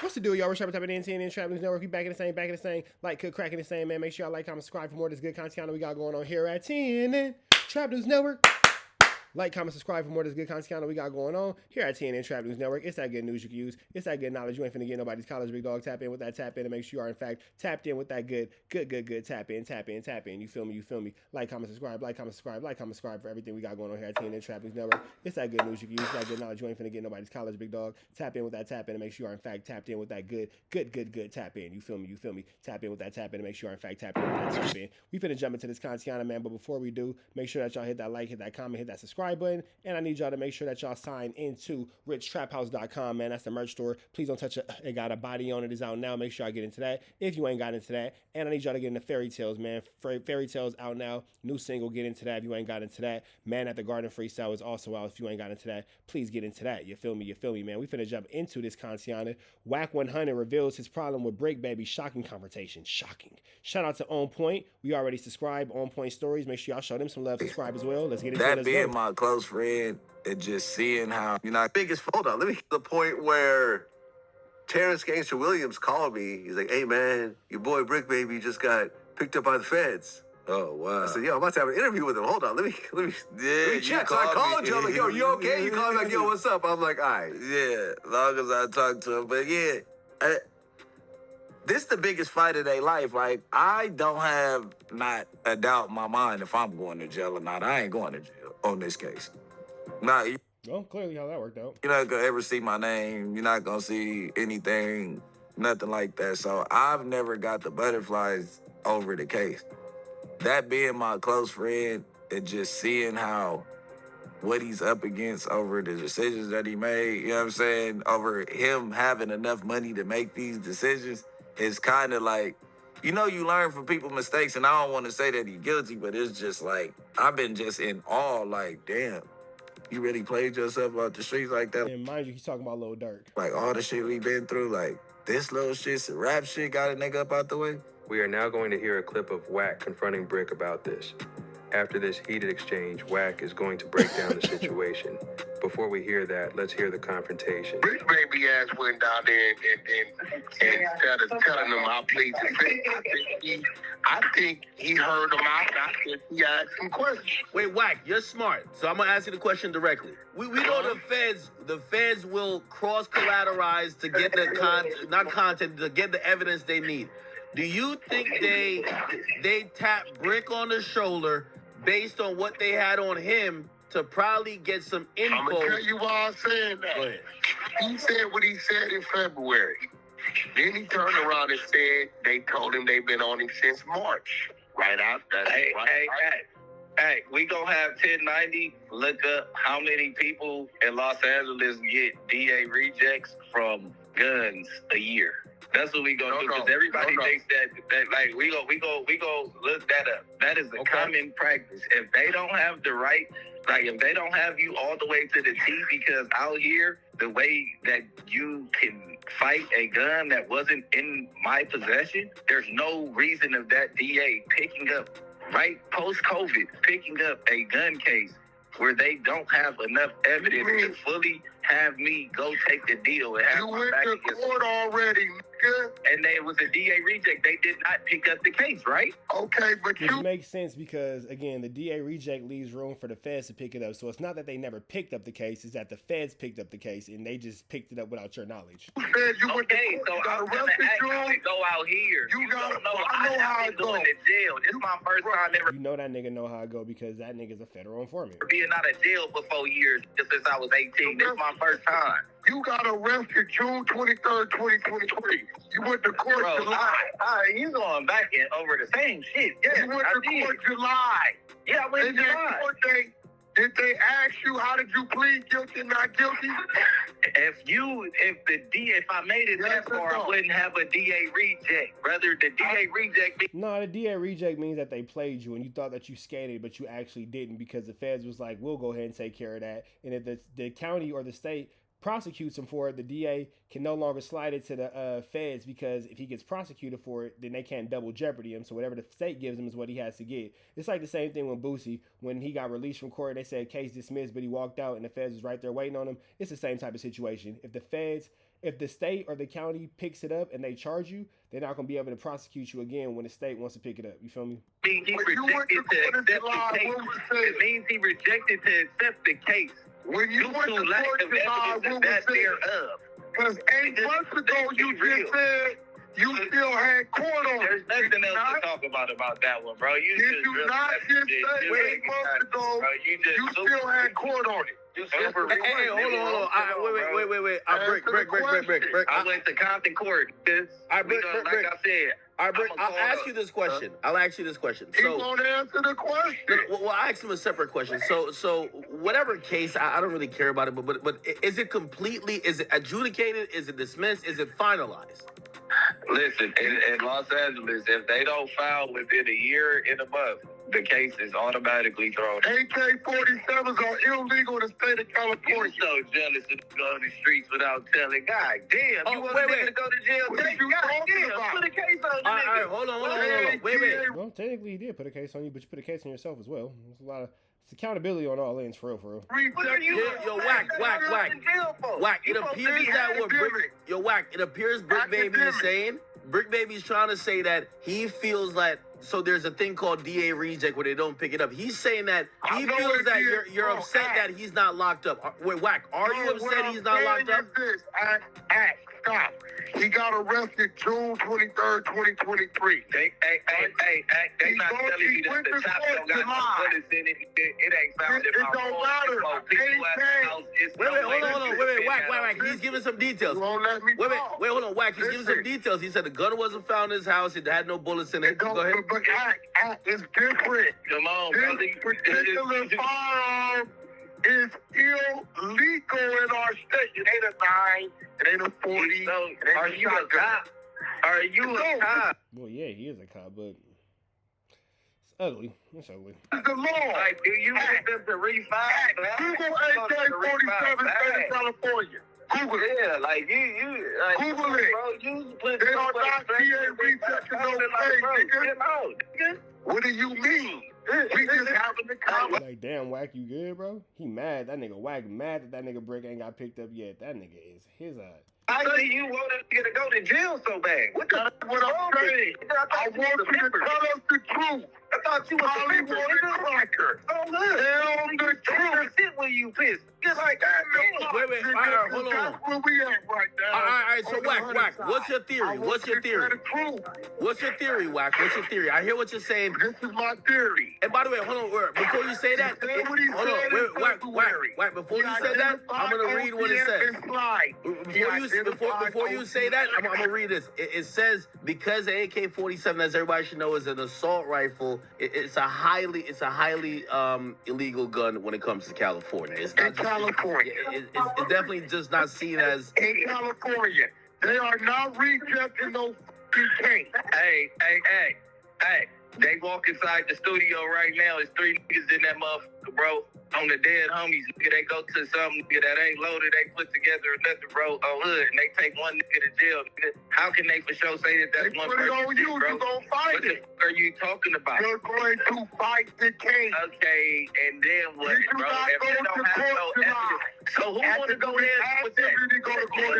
What's the deal, y'all? We're Trap Top of the NTN Trap News Network. We back in the same, like, cook, cracking the same, man. Make sure y'all like, comment, subscribe for more of this good content we got going on here at TNN Trap News Network. Like, comment, subscribe for more of this good content we got going on here at TNN Trap News Network. It's that good news you can use. It's that good knowledge. You ain't finna get nobody's college, big dog. Tap in with that tap in and make sure you are, in fact, tapped in with that good tap in. You feel me? Like, comment, subscribe for everything we got going on here at TNN Trap News Network. It's that good news you can use. That good knowledge. You ain't finna get nobody's college, big dog. Tap in with that tap in and make sure you are, in fact, tapped in with that good tap in. You feel me? Tap in with that tap in and make sure you are, in fact, tapped in with that tap in. We finna jump into this content, man, but before we do, make sure that y'all hit that like, hit that comment, hit that subscribe button, and I need y'all to make sure that y'all sign into richtraphouse.com, man. That's the merch store. Please don't touch it. It got a body on it. It's out now. Make sure I get into that if you ain't got into that. And I need y'all to get into Fairy Tales, man. Fairy Tales out now. New single. Get into that if you ain't got into that. Man at the Garden freestyle is also out. If you ain't got into that, please get into that. You feel me, man? We finna jump into this content. Wack 100 reveals his problem with Bricc, baby. Shocking confrontation. Shocking. Shout out to On Point. We already subscribed. On Point Stories. Make sure y'all show them some love. Subscribe as well. Let's get into it. That being my close friend and just seeing how, biggest, hold on, let me get to the point where Terrence Gangster Williams called me. He's like, hey, man, your boy Bricc, baby, just got picked up by the feds. Oh, wow. I said, yo, I'm about to have an interview with him. Hold on, let me check. So I called you. I'm like, yo, you okay? You called me like, yo, what's up? I'm like, all right. Yeah, as long as I talk to him. But yeah, this is the biggest fight of their life. Like, I don't have not a doubt in my mind if I'm going to jail or not. I ain't going to jail on this case. Well, clearly how that worked out. You're not going to ever see my name. You're not going to see anything, nothing like that. So I've never got the butterflies over the case. That being my close friend and just seeing how what he's up against over the decisions that he made, you know what I'm saying, over him having enough money to make these decisions is kind of like, you learn from people's mistakes, and I don't want to say that he's guilty, but it's just like, I've been just in awe, like, damn, you really played yourself out the streets like that? And mind you, he's talking about Lil Durk. Like, all the shit we've been through, like, this little shit, some rap shit got a nigga up out the way? We are now going to hear a clip of Wack confronting Bricc about this. After this heated exchange, Wack is going to break down the situation. Before we hear that, let's hear the confrontation. Bricc baby ass went down there and started telling him I played the fifth. I think he heard him out. I think he asked some questions. Wait, Wack, you're smart. So I'm gonna ask you the question directly. We know the feds will cross collateralize to get the content to get the evidence they need. Do you think they tapped Bricc on the shoulder based on what they had on him to probably get some info? I'm gonna tell you why I'm saying that. Go ahead. He said what he said in February. Then he turned around and said they told him they've been on him since March. Right out. Hey, we gonna have 1090 look up how many people in Los Angeles get DA rejects from guns a year. That's what we gonna do, because everybody thinks that like we go look that up. That is a common practice. If they don't have the right, like if they don't have you all the way to the T, because out here the way that you can fight a gun that wasn't in my possession, there's no reason of that DA picking up right post-COVID, picking up a gun case where they don't have enough evidence to fully have me go take the deal and have you my went back to against court already, nigga. And it was a DA reject. They did not pick up the case, right? Okay, but Which makes sense because, again, the DA reject leaves room for the feds to pick it up. So it's not that they never picked up the case, it's that the feds picked up the case and they just picked it up without your knowledge. you said you went to Okay, court. so I'm gonna actually go out here. You gotta know I know how I've it been going goes. to jail. This is my first time ever You know that nigga know how it go because that nigga's a federal informant. being out of jail for 4 years just since I was 18. This is my first time. You got arrested June 23rd, 2023. You went to court Bro, July. you going back and over the same shit. Yeah, You went I to did. court July. Yeah, I went And to then July. did they ask you how did you plead guilty, not guilty? If I made it that far, I wouldn't have a DA reject. Rather, the DA reject me. No, the DA reject means that they played you and you thought that you skated, but you actually didn't because the feds was like, we'll go ahead and take care of that. And if the county or the state prosecutes him for it, the DA can no longer slide it to the feds because if he gets prosecuted for it, then they can't double jeopardy him. So whatever the state gives him is what he has to get. It's like the same thing with Boosie. When he got released from court, they said case dismissed, but he walked out and the feds was right there waiting on him. It's the same type of situation. If the feds if the state or the county picks it up and they charge you, they're not gonna be able to prosecute you again when the state wants to pick it up. You feel me? He rejected to accept the case. It means he rejected to accept the case. When you went to lack court of July, evidence what that was said? thereof. Because 8 months ago, you just said you still had court on There's it. nothing else to talk about that one, bro. You Did just you really not just say 8 months ago bro, you still had court on it? Hey, hold on. Wait. Bricc. I went to Compton Court. Bricc. Like I said, All right, Bricc, I'll ask you this question. He won't answer the question. Well, I asked him a separate question. So whatever case, I don't really care about it, but is it adjudicated? Is it dismissed? Is it finalized? listen, in Los Angeles, if they don't file within a year and a month, the case is automatically thrown. AK47s are illegal in the state of California. You're so jealous of going the streets without telling. God damn, you want a nigga to go to jail? What you talking about? Put a case on the All nigga. right, hold on. Wait. Well, technically he did put a case on you, but you put a case on yourself as well. There's a lot of accountability on all ends, for real. What are you? Yo, Wack. It appears that what it appears Bricc Baby is saying. Bricc Baby's trying to say that he feels like, so there's a thing called DA reject where they don't pick it up. He's saying that he feels that you're upset that he's not locked up. Wait, Wack, are you upset he's not locked up? Stop. He got arrested June 23rd, 2023. They not telling you that the top don't got no bullets in it. It ain't found in my don't matter. Wait, Wack. He's giving some details. You won't let me talk. Hold on, Wack. He's giving some details. He said the gun wasn't found in his house. It had no bullets in it. Go ahead. But act is different. Come on, brother. This particular firearm is illegal in our state. It ain't a 9. It ain't a 40. So, are you a cop? Are you a cop? Well, yeah, he is a cop, but it's ugly. It's ugly. It's the law. Like, do you want them to refile? Google AK47 state of California. Google it. Yeah, like you like, Google it. Bro, you put They are not DA rejecting no case, nigga. What do you mean? We just having the conversation. Like, damn, Wack, you good, bro? He mad. That nigga Wack mad that nigga Bricc ain't got picked up yet. That nigga is his eye. I see you wanted to go to jail so bad. What the What I'm saying? I want you to tell us the truth. I thought you was a Hollywood cracker. Oh, look. Tell the truth. Sit when you piss. Just like that. Wait. All right, hold on. That's where we at right now. All right. So, Wack, what's your theory? I want you to tell the truth. What's your theory, Wack? What's your theory? I hear what you're saying. This is my theory. And by the way, hold on. Before you say that, Wack. Before you say that, I'm gonna read what it says. Before you say that, I'm gonna read this. It says because the AK-47, as everybody should know, is an assault rifle. It's a highly illegal gun when it comes to California. It's not California. It's definitely just not seen as. In California, they are not rejecting no case. Hey. They walk inside the studio right now. It's 3 niggas in that motherfucker, bro. On the dead homies, nigga, they go to some nigga that ain't loaded. They put together nothing, bro, on hood, and they take one nigga to jail. Nigga. How can they for sure say that that's They one put it person, on you. bro? You gonna fight What the it. fuck are you talking about? You're going to fight the case. Okay, and then what, You do bro? not If go they to don't have court no to evidence. lie. So who want to go there with that?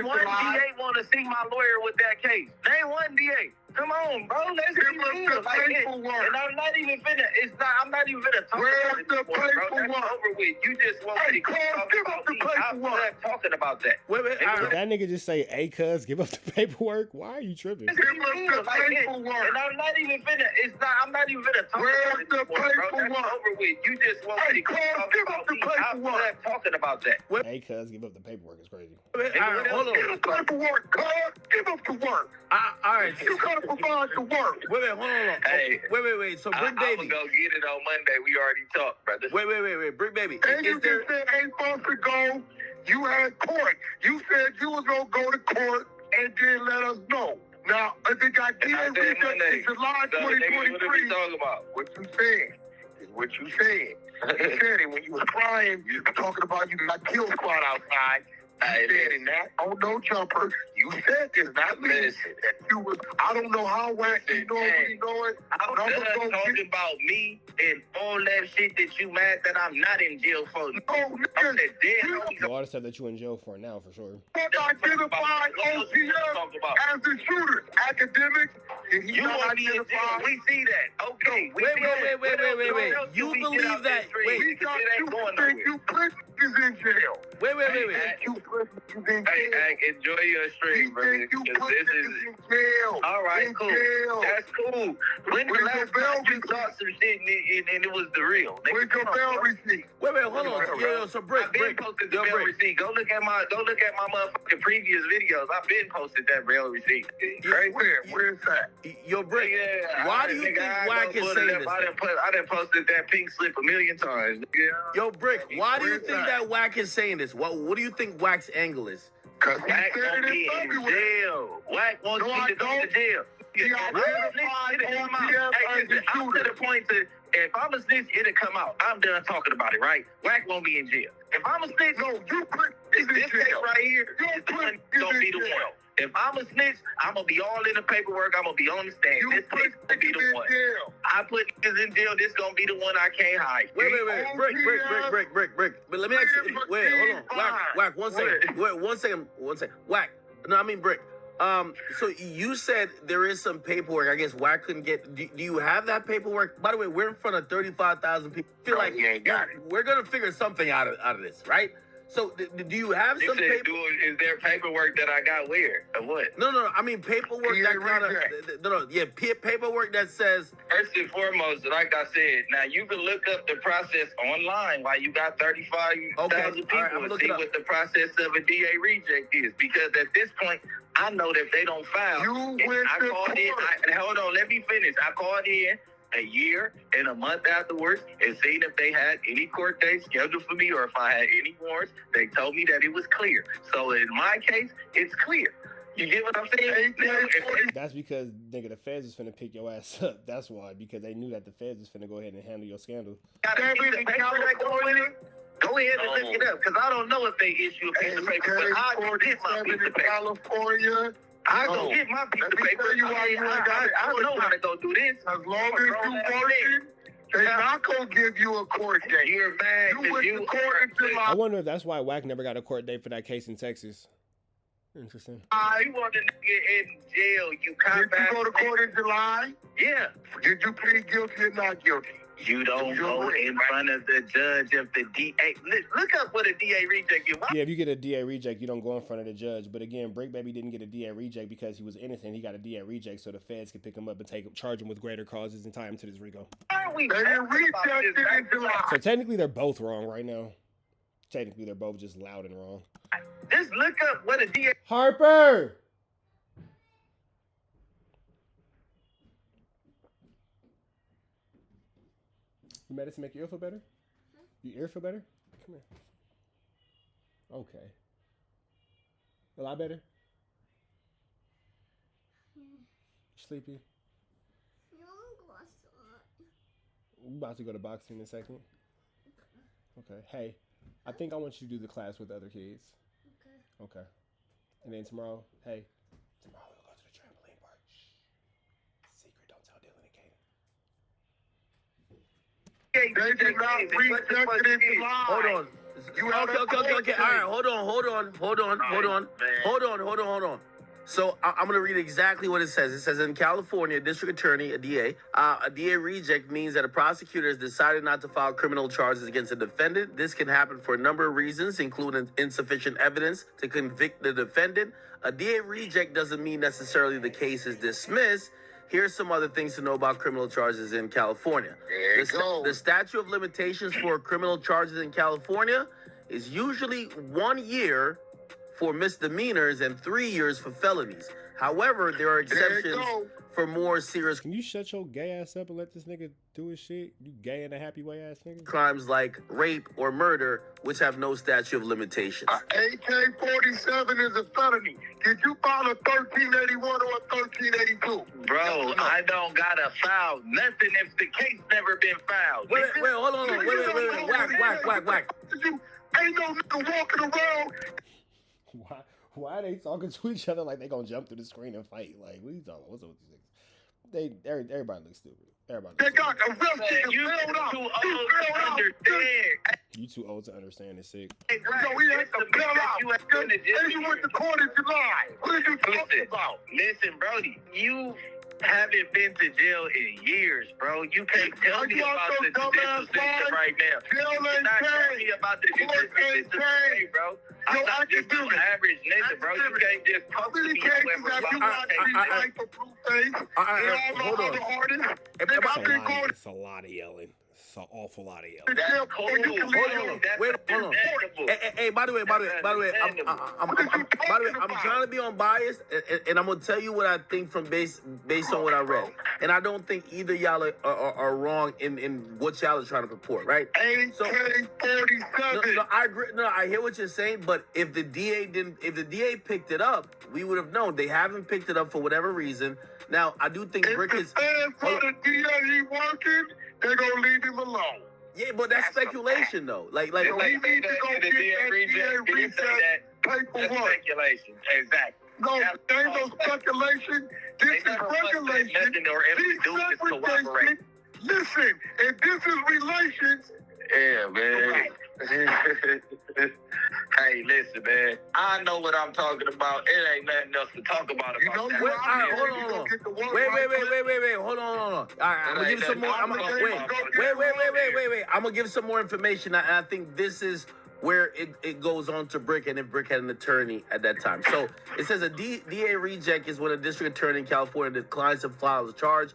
One DA want to see my lawyer with that case. Name one DA. Come on, bro. Let's Give be us real. the Like it. paperwork. And I'm not even finna. I'm not even finna talk Where's about it the anymore, bro. paperwork? That's over with. You just want Hey, to Cuz, give us the I'm paperwork. not talking about that. Wait. Did that nigga just say, hey, cuz, give up the paperwork? Why are you tripping? Give us the paperwork. And I'm not even finna. I'm not even finna talk Where's about it the anymore, bro. That's paperwork? over with. You just want Hey, to Cuz, talk give us about the me. I'm paperwork. not talking about that. Hey, cuz, give up the paperwork. It's crazy. Hold on. Give us the paperwork, cuz. Give us the work. All right. You gotta provide the work. Wait, hold on. Hey. Wait. So, Bricc I'm Baby. gonna go get it on Monday. We already talked, brother. Wait. Bricc Baby. And you just said 8 months ago you had court. You said you was gonna go to court and then let us know. Now, if it got DA reject in July So, nigga, what are we 2023, talking about? what you said is what you said. You said it when you was crying. You were talking about you got kill squad outside. You said in that on no jumper. You said this, not medicine. You was, I don't know how Wack you know what he doing. I'm done talking about me and all that shit that you mad that I'm not in jail for. No, I'm nigga. the dead. A lot of stuff that you in jail for now, for sure. Identified OCF as the shooters. Academics, and he You not want me in jail? identified. We see that. Okay. We see that. Wait. What else You do we believe get out that- this street? wait. We got It ain't you going think nowhere. you Bricc is in jail. Wait. You Bricc is in Hey, jail. Ag, enjoy your You stream, brother. think you 'Cause Bricc this is is in jail. all right. In Cool. jail. That's cool. When the Where's last your bail time you receipt? saw some shit and it was the real? Nigga, Where's your come on, bail bro. receipt? Wait, hold on. Yo, so I've Bricc, been posted the bail Bricc. receipt. Go look at my motherfucking previous videos. I've been posted that bail receipt. Right? Where's that? Yo, Bricc, Yeah, why do you think Wack is saying this? I done posted that pink slip a million times. Yeah. Yo, Bricc, why do you Where's think that Wack is saying this? What do you think Wack's angle is? Because he Wack said won't it be in in February. jail. Wack wants No, me I to go to don't. jail. He If I'm a identified snitch, it'll come out. OCF Hey, as the listen, I'm to shooter. the point that if I'm a snitch, it'll come out. I'm done talking about it, right? Wack won't be in jail. If I'm a snitch, No, you Bricc is this in case jail. right here Your is Bricc gonna is be in the jail. one. If I'm a snitch, I'm gonna be all in the paperwork. I'm gonna be on the stand. You This case Bricc gonna be is the in one. jail. I put niggas in jail. This gonna be the one I can't hide. Wait. Bricc. But let me ask you. Wait, hold on. Wack. One second. Wait, one second. Wack. No, I mean Bricc. So you said there is some paperwork. I guess Wack couldn't get. Do you have that paperwork? By the way, we're in front of 35,000 people. I feel No, like he ain't got it. we're gonna figure something out of this, right? So do you have You some said, paper? is there paperwork that I got where? Or what? No. I mean paperwork He that ain't kind read of paperwork that says. First and foremost, like I said, now you can look up the process online while you got 35,000 Okay, all people right, I'm and looking see up. what the process of a DA reject is. Because at this point, I know that if they don't file, You and went I to called in. court. Hold on, let me finish. I called in a year and a month afterwards and seen if they had any court dates scheduled for me or if I had any warrants. They told me that it was clear. So in my case, it's clear. You get what I'm saying? Now, if That's because, nigga, the feds is finna pick your ass up. That's why, because they knew that the feds is finna go ahead and handle your scandal. got a piece of paper that go with it, go ahead and look it up, because I don't know if they issue a piece of paper, but I go get my piece in of paper. California. I go get my piece Let of me paper. tell you why you ain't got it. I don't know how to go do this. As long as you working, they not gonna give you a court date. You're mad You because went you to court in July. I wonder if that's why Wack never got a court date for that case in Texas. Interesting. You want a nigga in jail. You Did come you back. go to court in July? Yeah. Did you plead guilty or not guilty? You don't go in front of the judge if the DA. Look up what a DA reject is. Why? Yeah, if you get a DA reject, you don't go in front of the judge. But again, Bricc Baby didn't get a DA reject because he was innocent. He got a DA reject so the feds could pick him up and charge him with greater causes and tie him to this RICO. Why are we They didn't talking about reject this? it in July. So technically, they're both wrong right now. Technically, they're both just loud and wrong. Just look up what a DA. Harper! You medicine make your ear feel better? Your ear feel better? Come here. Okay. A lot better? Sleepy? We're about to go to boxing in a second. Okay. Hey, I think I want you to do the class with the other kids. Okay. And then tomorrow, hey, tomorrow we'll go to the trampoline park. Shh. Secret, don't tell Dylan and Katie. They did not reject it in July. Hold on. Okay. All right, hold on. So I'm going to read exactly what it says. It says in California, district attorney, a DA reject means that a prosecutor has decided not to file criminal charges against a defendant. This can happen for a number of reasons, including insufficient evidence to convict the defendant. A DA reject doesn't mean necessarily the case is dismissed. Here's some other things to know about criminal charges in California. There you go. The statute of limitations for criminal charges in California is usually 1 year for misdemeanors and 3 years for felonies. However, there are exceptions for more serious Can you shut your gay ass up and let this nigga do his shit? You gay in a happy way ass nigga? crimes like rape or murder, which have no statute of limitations. AK47 is a felony. Did you file a 1381 or a 1382? Bro, I don't gotta file nothing if the case never been filed. Wait, hold on. Wait. Wack. You ain't no nigga walking around. Why are they talking to each other like they gonna jump through the screen and fight? Like, what are you talking about? What's up with these niggas? Everybody looks stupid. Everybody looks stupid. You too old to understand. You too old to understand this sick. Hey, so we had to bail out. You went to court in July. What are you talking about? Listen, Brody, you haven't been to jail in years, bro. You can't tell me about the judicial system right now. You're not telling me about the judicial system today, bro. I'm not just an average nigga, bro. You can't just talk to me Hold on. It's a lot of yelling. It's an awful lot of yelling. That's cool. Hold on. Hey, by the way, I'm trying to be unbiased, and I'm gonna tell you what I think from based on what I read, and I don't think either y'all are wrong in what y'all are trying to purport, right? So, AK47. no, I agree. No, I hear what you're saying, but if the DA picked it up, we would have known. They haven't picked it up for whatever reason. Now, I do think Bricc is. If the DA he working, they're gonna leave him alone. Yeah, but that's speculation, though. Like, he needs to go get that DA reset paperwork. Speculation. Exactly. No, there ain't no speculation. This is regulation. This segregation. Listen, and this is relations. Yeah, man. Hey, listen, man. I know what I'm talking about. It ain't nothing else to talk about. Hold on. Wait. Hold on. All right, I'm gonna give some more. Wait. I'm gonna give some more information. I think this is where it goes on to Bricc, and if Bricc had an attorney at that time. So it says a DA reject is when a district attorney in California declines to file a charge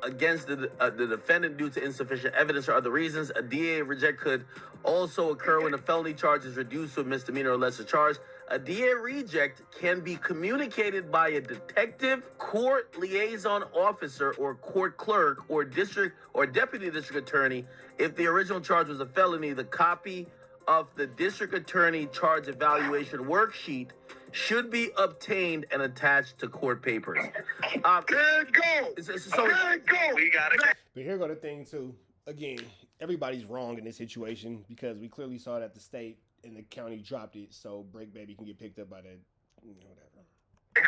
against the defendant due to insufficient evidence or other reasons. A DA reject could also occur when a felony charge is reduced to a misdemeanor or lesser charge. A DA reject can be communicated by a detective, court liaison officer, or court clerk, or district or deputy district attorney. If the original charge was a felony, the copy of the district attorney charge evaluation worksheet should be obtained and attached to court papers. There it goes. There it goes. We got it. But here go the thing too. Again, everybody's wrong in this situation because we clearly saw that the state and the county dropped it, so Bricc baby can get picked up by the whatever.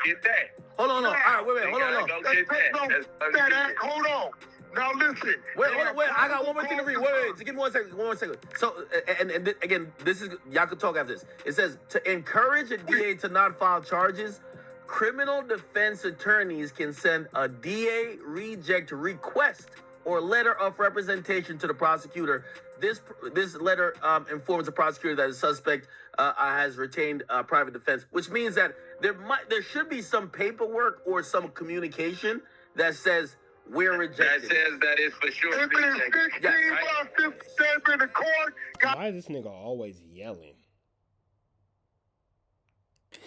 Get that. Hold on. All right, wait. Hold on. Hold on. Now listen. Wait. I got one more thing to read. Wait. Just give me 1 second. 1 second. So, and again, this is, y'all can talk after this. It says, to encourage a DA to not file charges, criminal defense attorneys can send a DA reject request or letter of representation to the prosecutor. This letter informs the prosecutor that the suspect has retained private defense, which means that there should be some paperwork or some communication that says we're rejected. That says that it's for sure. Why is this nigga always yelling?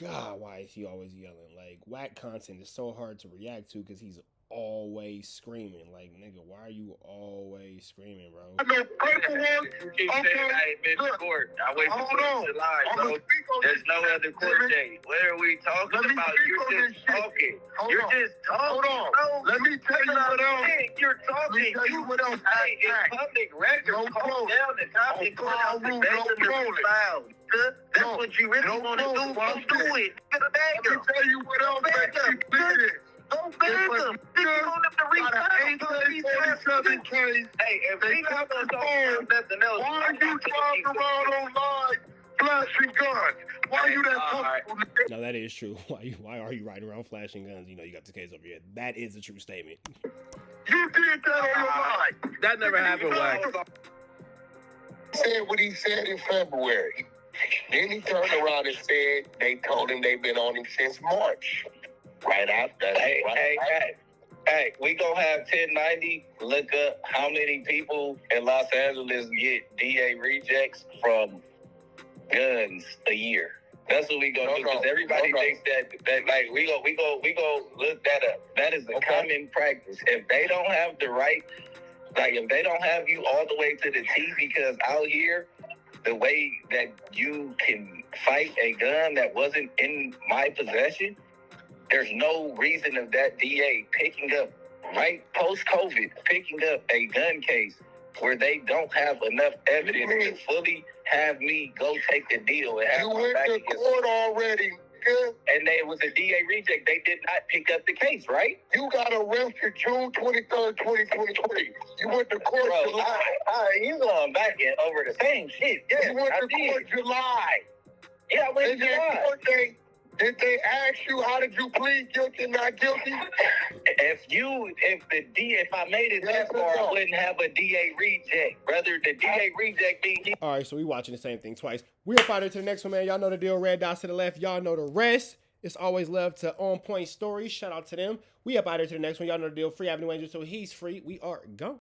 God, why is he always yelling? Like, Wack content is so hard to react to because he's always screaming. Like, nigga, why are you always screaming, bro? No paperwork. You keep saying I ain't been to court. I wait for July, bro. There's no other court date. What are we talking about? You're just talking. You're just talking. Hold on. Let me tell you what else. You're talking. Hey, it's public record. Calm down the topic. That's what you really want to do. Go do it. Get a bag Let me tell you what else. Don't beg them. You don't have to reach out. Hey, if we not going to talk about nothing else, why are you driving around online flashing guns? Why are you that comfortable? No, that is true. Why are you riding around flashing guns? You know, you got the case over here. That is a true statement. You did that on your mind. That never happened, Wack. He said what he said in February. Then he turned around and said they told him they've been on him since March. Right after. Hey, we gonna have 1090 look up how many people in Los Angeles get DA rejects from guns a year. That's what we gonna do because everybody thinks that like we go look that up. That is a common practice. If they don't have the right, like if they don't have you all the way to the T, because out here the way that you can fight a gun that wasn't in my possession. There's no reason of that DA picking up, right post-COVID, picking up a gun case where they don't have enough evidence to fully have me go take the deal. And have you went to court already nigga. And there was a DA reject. They did not pick up the case, right? You got arrested June 23rd, 2023. You went to court Bro, July. you going back and over the same shit. Yeah, You went I to did. court July. Yeah, I went And to then July. court did they ask you how did you plead guilty, not guilty? If I made it Yes that or far, no? I wouldn't have a DA reject. Brother, the DA reject means All right, so we watching the same thing twice. We up out here to the next one, man. Y'all know the deal. Red dots to the left. Y'all know the rest. It's always love to On Point Stories. Shout out to them. We up out here to the next one. Y'all know the deal. Free Avenue Angel, so he's free. We are gone.